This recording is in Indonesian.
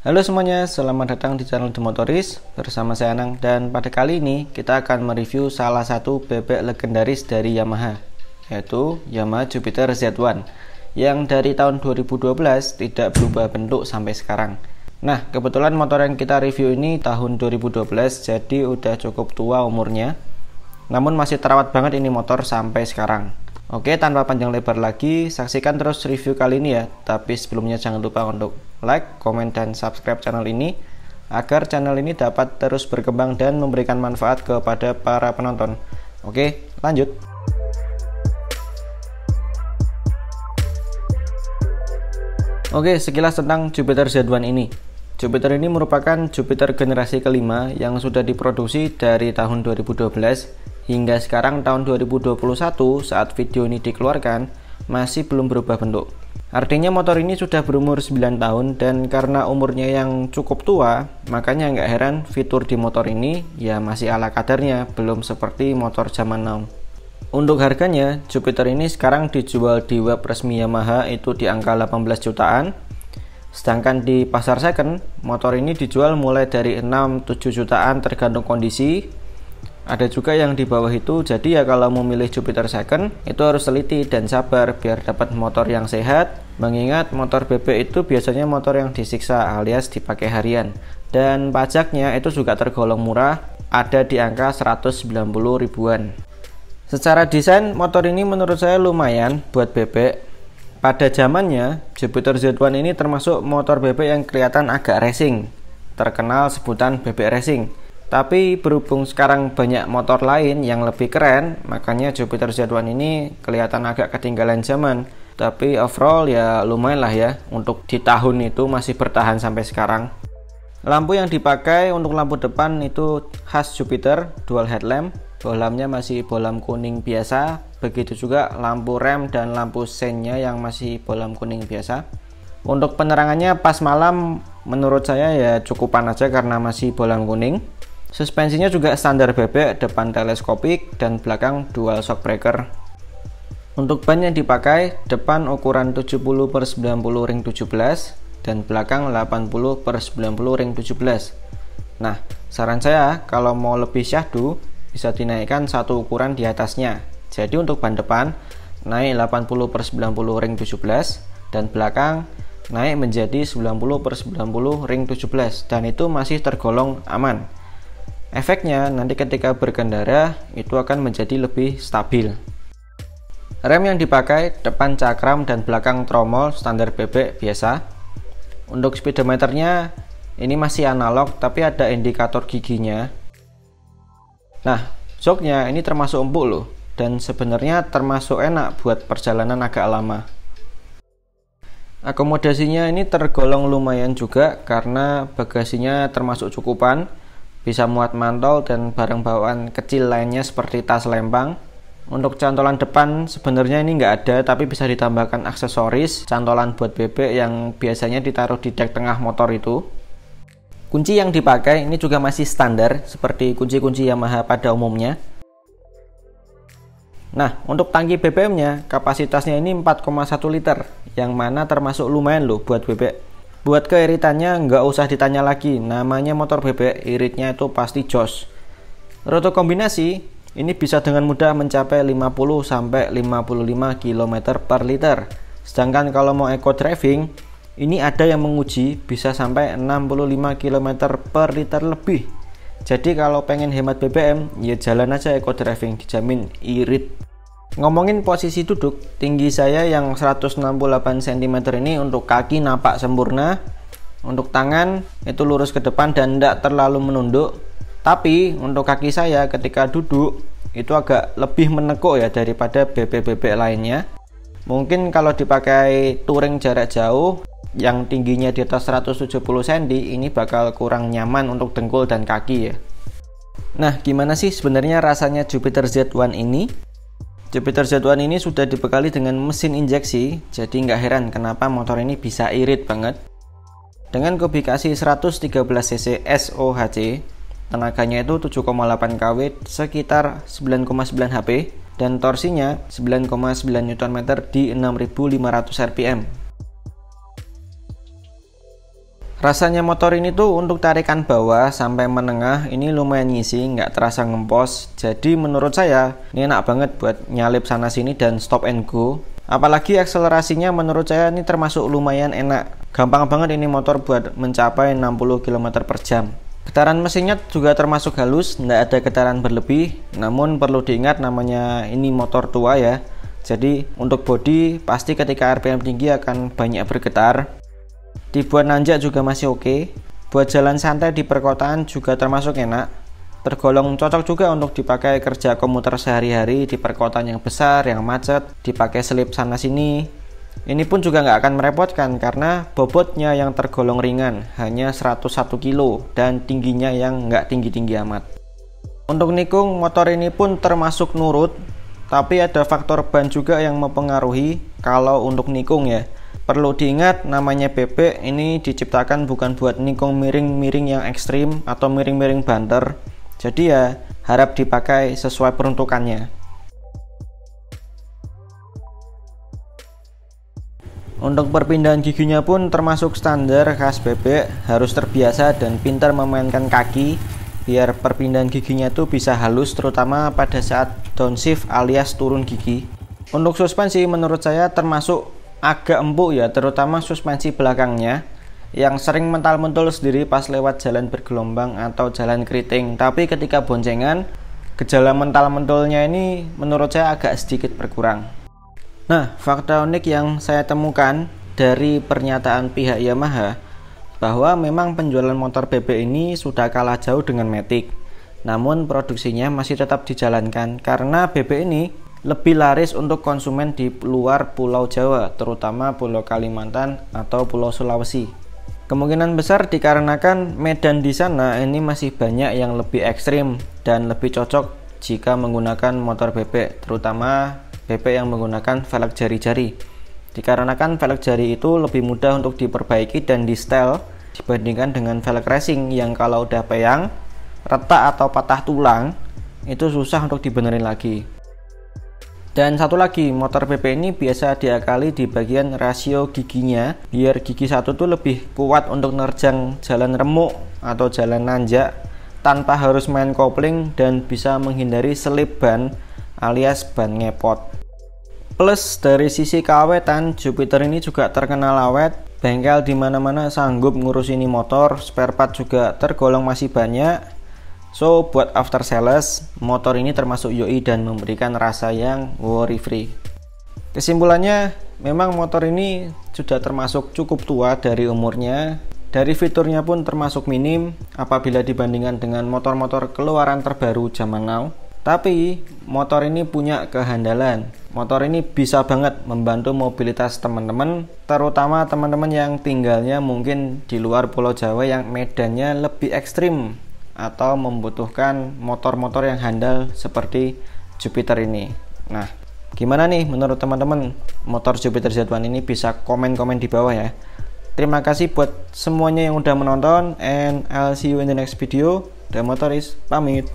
Halo semuanya, selamat datang di channel The Motoris. Bersama saya Anang, dan pada kali ini kita akan mereview salah satu bebek legendaris dari Yamaha, yaitu Yamaha Jupiter Z1 yang dari tahun 2012 tidak berubah bentuk sampai sekarang. Nah, kebetulan motor yang kita review ini tahun 2012, jadi udah cukup tua umurnya, namun masih terawat banget ini motor sampai sekarang. Oke, tanpa panjang lebar lagi, saksikan terus review kali ini ya. Tapi sebelumnya jangan lupa untuk like, komen, dan subscribe channel ini agar channel ini dapat terus berkembang dan memberikan manfaat kepada para penonton. Oke, lanjut. Oke, sekilas tentang Jupiter Z1 ini. Jupiter ini merupakan Jupiter generasi kelima yang sudah diproduksi dari tahun 2012 hingga sekarang tahun 2021 saat video ini dikeluarkan masih belum berubah bentuk. Artinya motor ini sudah berumur 9 tahun, dan karena umurnya yang cukup tua, makanya nggak heran fitur di motor ini ya masih ala kadarnya, belum seperti motor zaman now. Untuk harganya, Jupiter ini sekarang dijual di web resmi Yamaha itu di angka 18 jutaan. Sedangkan di pasar second, motor ini dijual mulai dari 6-7 jutaan tergantung kondisi. Ada juga yang di bawah itu, jadi ya kalau memilih Jupiter second itu harus teliti dan sabar biar dapat motor yang sehat. Mengingat motor bebek itu biasanya motor yang disiksa alias dipakai harian, dan pajaknya itu juga tergolong murah, ada di angka 190 ribuan. Secara desain motor ini menurut saya lumayan buat bebek. Pada zamannya Jupiter Z1 ini termasuk motor bebek yang kelihatan agak racing, terkenal sebutan bebek racing. Tapi berhubung sekarang banyak motor lain yang lebih keren, makanya Jupiter Z1 ini kelihatan agak ketinggalan zaman. Tapi overall ya lumayan lah ya, untuk di tahun itu masih bertahan sampai sekarang. Lampu yang dipakai untuk lampu depan itu khas Jupiter, dual headlamp. Bolamnya masih bolam kuning biasa, begitu juga lampu rem dan lampu seinnya yang masih bolam kuning biasa. Untuk penerangannya pas malam menurut saya ya cukupan aja karena masih bolam kuning. Suspensinya juga standar bebek, depan teleskopik dan belakang dual shock breaker. Untuk ban yang dipakai, depan ukuran 70/90 ring 17 dan belakang 80/90 ring 17. Nah, saran saya kalau mau lebih syahdu bisa dinaikkan satu ukuran di atasnya. Jadi untuk ban depan naik 80/90 ring 17 dan belakang naik menjadi 90/90 ring 17, dan itu masih tergolong aman. Efeknya nanti ketika berkendara itu akan menjadi lebih stabil. Rem yang dipakai depan cakram dan belakang tromol standar bebek biasa. Untuk speedometernya ini masih analog tapi ada indikator giginya. Nah, joknya ini termasuk empuk loh, dan sebenarnya termasuk enak buat perjalanan agak lama. Akomodasinya ini tergolong lumayan juga karena bagasinya termasuk cukupan. Bisa muat mantol dan barang bawaan kecil lainnya seperti tas lempang. Untuk cantolan depan sebenarnya ini nggak ada, tapi bisa ditambahkan aksesoris cantolan buat bebek yang biasanya ditaruh di dek tengah motor itu. Kunci yang dipakai ini juga masih standar seperti kunci-kunci Yamaha pada umumnya. Nah, untuk tangki BBM-nya kapasitasnya ini 4,1 liter, yang mana termasuk lumayan loh buat bebek. Buat keiritannya nggak usah ditanya lagi, namanya motor bebek, iritnya itu pasti jos. Roto kombinasi ini bisa dengan mudah mencapai 50-55 km per liter. Sedangkan kalau mau eco driving, ini ada yang menguji bisa sampai 65 km per liter lebih. Jadi kalau pengen hemat BBM, ya jalan aja eco driving, dijamin irit. Ngomongin posisi duduk, tinggi saya yang 168 cm ini untuk kaki napak sempurna. Untuk tangan itu lurus ke depan dan tidak terlalu menunduk. Tapi untuk kaki saya ketika duduk itu agak lebih menekuk ya daripada bebek-bebek lainnya. Mungkin kalau dipakai touring jarak jauh yang tingginya di atas 170 cm ini bakal kurang nyaman untuk dengkul dan kaki ya. Nah, gimana sih sebenarnya rasanya Jupiter Z1 ini? Jupiter Z1 ini sudah dibekali dengan mesin injeksi, jadi nggak heran kenapa motor ini bisa irit banget. Dengan kubikasi 113 cc SOHC, tenaganya itu 7,8 kW sekitar 9,9 HP, dan torsinya 9,9 Nm di 6500 rpm. Rasanya motor ini tuh untuk tarikan bawah sampai menengah ini lumayan ngisi, nggak terasa ngempos. Jadi menurut saya ini enak banget buat nyalip sana sini dan stop and go. Apalagi akselerasinya menurut saya ini termasuk lumayan enak. Gampang banget ini motor buat mencapai 60 km per jam. Getaran mesinnya juga termasuk halus, nggak ada getaran berlebih. Namun perlu diingat namanya ini motor tua ya. Jadi untuk bodi pasti ketika RPM tinggi akan banyak bergetar. Dibuat nanjak juga masih oke. Buat jalan santai di perkotaan juga termasuk enak. Tergolong cocok juga untuk dipakai kerja komuter sehari-hari di perkotaan yang besar, yang macet, dipakai selip sana sini. Ini pun juga nggak akan merepotkan karena bobotnya yang tergolong ringan, hanya 101 kg dan tingginya yang nggak tinggi-tinggi amat. Untuk nikung, motor ini pun termasuk nurut, tapi ada faktor ban juga yang mempengaruhi kalau untuk nikung ya. Perlu diingat namanya bebek ini diciptakan bukan buat nikung miring-miring yang ekstrim atau miring-miring banter. Jadi ya harap dipakai sesuai peruntukannya. Untuk perpindahan giginya pun termasuk standar khas bebek, harus terbiasa dan pintar memainkan kaki biar perpindahan giginya itu bisa halus terutama pada saat downshift alias turun gigi. Untuk suspensi menurut saya termasuk agak empuk ya, terutama suspensi belakangnya yang sering mental-mentul sendiri pas lewat jalan bergelombang atau jalan keriting. Tapi ketika boncengan, gejala mental-mentulnya ini menurut saya agak sedikit berkurang. Nah, fakta unik yang saya temukan dari pernyataan pihak Yamaha bahwa memang penjualan motor bebek ini sudah kalah jauh dengan Matic. Namun produksinya masih tetap dijalankan karena bebek ini lebih laris untuk konsumen di luar Pulau Jawa, terutama Pulau Kalimantan atau Pulau Sulawesi. Kemungkinan besar dikarenakan medan di sana ini masih banyak yang lebih ekstrim dan lebih cocok jika menggunakan motor bebek, terutama bebek yang menggunakan velg jari-jari. Dikarenakan velg jari itu lebih mudah untuk diperbaiki dan di setel dibandingkan dengan velg racing yang kalau udah peyang, retak atau patah tulang itu susah untuk dibenerin lagi. Dan satu lagi, motor bebek ini biasa diakali di bagian rasio giginya biar gigi satu tuh lebih kuat untuk nerjang jalan remuk atau jalan nanjak tanpa harus main kopling dan bisa menghindari selip ban alias ban ngepot. Plus dari sisi keawetan, Jupiter ini juga terkenal awet, bengkel di mana-mana sanggup ngurus ini motor, spare part juga tergolong masih banyak. So, buat after sales, motor ini termasuk yoi dan memberikan rasa yang worry free. Kesimpulannya, memang motor ini sudah termasuk cukup tua dari umurnya. Dari fiturnya pun termasuk minim apabila dibandingkan dengan motor-motor keluaran terbaru zaman now. Tapi, motor ini punya kehandalan. Motor ini bisa banget membantu mobilitas teman-teman, terutama teman-teman yang tinggalnya mungkin di luar Pulau Jawa yang medannya lebih ekstrim atau membutuhkan motor-motor yang handal seperti Jupiter ini. Nah, gimana nih menurut teman-teman motor Jupiter Z1 ini? Bisa komen-komen di bawah ya. Terima kasih buat semuanya yang udah menonton, and I'll see you in the next video. The Motorist pamit.